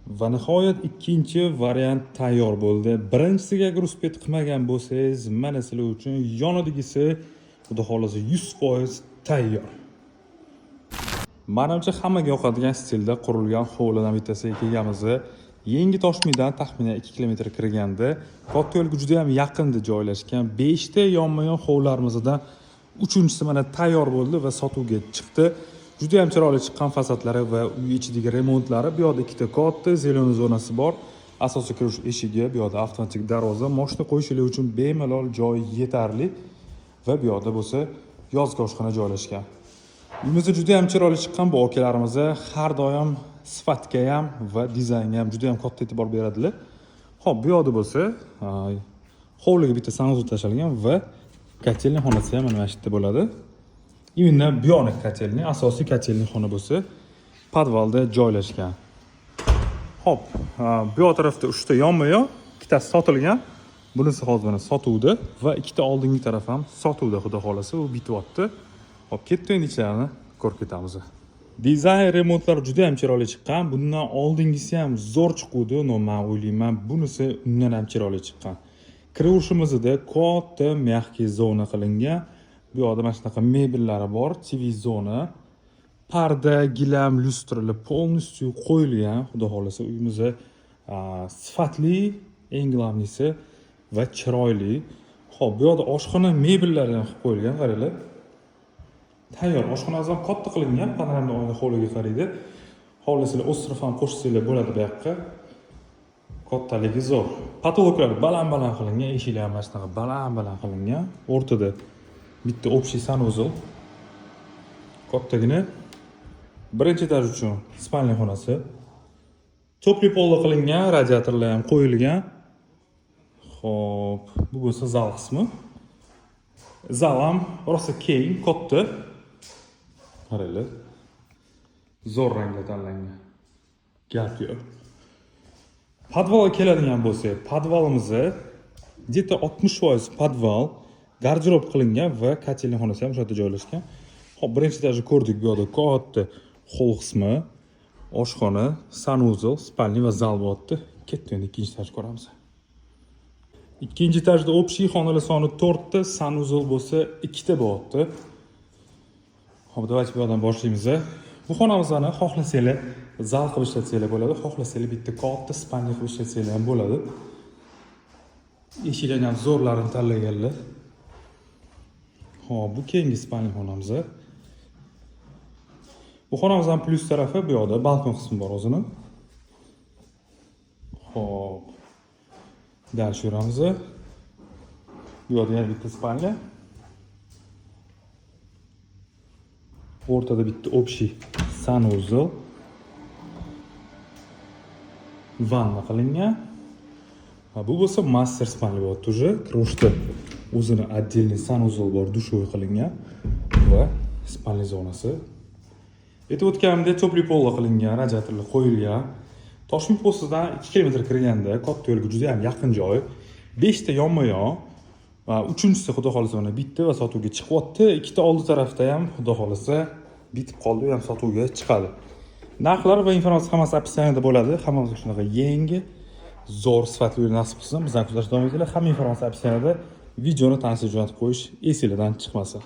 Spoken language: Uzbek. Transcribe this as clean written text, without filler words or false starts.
Va nihoyat ikkinchi variant tayyor bo'ldi. Birinchisiga agar uspet qilmagan bo'lsangiz, mana sizlar uchun yonidigisi xudo xolasa 100% tayyor. Menimcha hammaga yoqadigan stilda qurilgan hovlidan bittasiga kelganmiz. Yangi Toshkentdan taxminan 2 kilometr kirganda katta yo'lga juda ham yaqinda joylashgan 5 ta yonma-yon hovlarimizdan 3-inchisi mana tayyor bo'ldi va sotuvga chiqdi. Juda ham chiroyli chiqqan fasadlari va uy ichidagi remontlari. Bu yoqda ikkita katta zeleniy zonasi bor. Asosiy kirish eshigi, bu yoqda avtomatik darvoza, mashina qo'yishlar uchun bemalol joy yetarli va bu yoqda bo'lsa yozgi oshxona joylashgan. Uyimizda juda ham chiroyli chiqqan bu okalarimiz har doim sifatga ham va dizaynga ham juda ham katta e'tibor beradilar. Xo'p, bu yoqda bo'lsa hovliga bitta sanuzol tashalgan va kotelniy xonasi ham mana shu yerda bo'ladi. Imенно bu yoqni kotelniy, asosiy kotelniy xona bo'lsa podvalda joylashgan. Xo'p, bu yoq tarafda 3 ta yonma-yon, ikkitasi sotilgan. Bunisi hozir mana sotuvda va ikkita oldingi taraf ham sotuvda, xudo xolasa, u bityapti. Hop, ketdi endi ichlarni ko'rib ketamiz. Dizayn remontlari juda ham chiroyli chiqqan. Bundan oldingisi ham zo'r chiquvdi, men o'ylayman, bunisi undan ham chiroyli chiqqan. Kiruvishimizda katta mягкий zona qilingan. Bu yoqda mana shunaqa mebellari bor, TV zona, parda, gilam, lyustralar полностью qo'yilgan. Xudo xolasa uyimizda sifatli, eng glavnisi va chiroyli. Xo'p, bu yoqda oshxona mebellari ham qilib qo'yilgan, qaranglar. Tayyor oshxonamiz ham katta qilingan, panoramli oyna hovliga qaraydi. Hovlisini o'stirib ham qo'shsanglar bo'ladi bu yoqqa. Kattaligi zo'r. Patologlar baland-baland qilingan, eshiklar ham mana shunaqa baland-baland qilingan. O'rtada bitta общий sanuzol. Kattagina birinchi etaj uchun spalniy xonasi. To'pli polda qilingan, radiatorlar ham qo'yilgan. Xo'p, bu bo'lsa zal qismi. Zal ham rosa keng, katta. Qaranglar. Zo'r ranglar tanlangan. Gap yo'q. Podvalga keladigan bo'lsak, podvalimizni где-то 60% podval, garderob qilingan va kotelniy xonasi ham shu yerda joylashgan. Xo'p, birinchi etajni ko'rdik, bu yoqda katta hol qismi, oshxona, sanuzol, spalniy va zal bo'lyapti. Ketdi endi ikkinchi etajni ko'ramiz. Ikkinchi etajda общий xonalar soni 4 ta, sanuzol bo'lsa 2 ta bo'lyapti. Xo'p, davaychi bu yoqdan boshlaymiz. Bu xonamizni xohlasanglar zal qilib ishlatsanglar bo'ladi, xohlasanglar bitta katta spalniy qilib ishlatsanglar ham bo'ladi. Eshiklar ham zo'rlarini tanlaganlar. Xo'p, bu keyingi spalniy xonamiz. Bu xonamizning plyus tarafi bu yoqda balkon qismi bor o'zini. Xo'p. Dal yuramiz. Bu yoqda yana bitta spalniya. O'rtada bitta общий sanuzol. Vanna qilingan. Bu bo'lsa master spalniy bo'lyapti уже. Kirishda o'zini отдельный sanuzol bor, dushoy qilingan va spalniy zonasi. Aytib o'tganimdek, to'pli polda qilingan, radiatorlar qo'yilgan. Toshkent postidan 2 kilometr kirganda katta yo'lga juda ham yaqin joy. 5 ta yonma-yon va 3-inchisi xudo xolasa mana bitta va sotuvga chiqyapti. Ikkita oldi tarafda ham xudo xolasa bitib qoldi, u ham sotuvga chiqadi. Narxlar va informatsiya hammasi opsiyaniyada bo'ladi. Hammamizga shunaqa yangi, zo'r sifatli uy nasib qilsin. Bizdan kuzatishni davom etinglar. Hamma informatsiya opsiyaniyada. Videoni tanishib jo'natib qo'yish esingizdan chiqmasin.